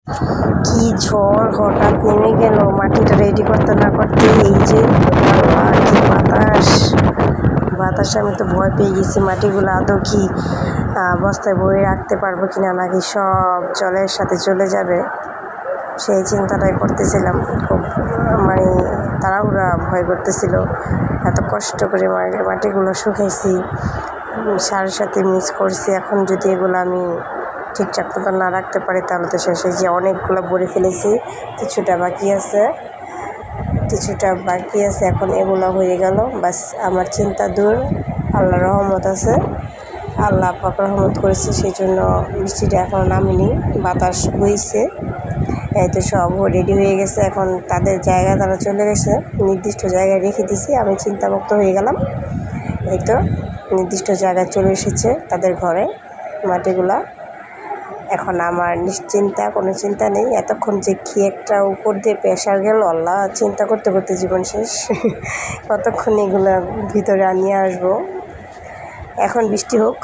কি ঝড় হঠাৎ নেমে গেল, মাটিটা রেডি করতে না করতে এই যে আল্লাহ, কি বাতাসে আমি তো ভয় পেয়ে গেছি। মাটিগুলো আদৌ কি বস্তায় ভরে রাখতে পারবো কিনা, নাকি সব জলের সাথে চলে যাবে, সেই চিন্তাটাই করতেছিলাম। খুব মানে তাড়াহুড়া ভয় করতেছিল। এত কষ্ট করে মাটিগুলো শুকাইছি, সারের সাথে মিক্স করছি। এখন যদি এগুলো আমি ঠিকঠাক মতো না রাখতে পারি তাহলে তো শেষে, যে অনেকগুলো ভরে ফেলেছি, কিছুটা বাকি আছে। এখন এগুলো হয়ে গেল, বাস আমার চিন্তা দূর। আল্লাহ রহমত আছে, আল্লাহ পাক রহমত করেছে, সেই জন্য বৃষ্টিটা এখন নামেনি, বাতাস বইছে। এই তো সব রেডি হয়ে গেছে, এখন তাদের জায়গায় তারা চলে গেছে, নির্দিষ্ট জায়গায় রেখে দিছি। আমি চিন্তামুক্ত হয়ে গেলাম। এই তো নির্দিষ্ট জায়গায় চলে এসেছে তাদের ঘরে মাটিগুলা। এখন আমার নিশ্চিন্তা, কোনো চিন্তা নেই। এতক্ষণ যে কি একটা উপর দিয়ে প্রেশার গেল, আল্লাহ, চিন্তা করতে করতে জীবন শেষ। কতক্ষণ এগুলো ভিতরে নিয়ে আসবো। এখন বৃষ্টি হোক।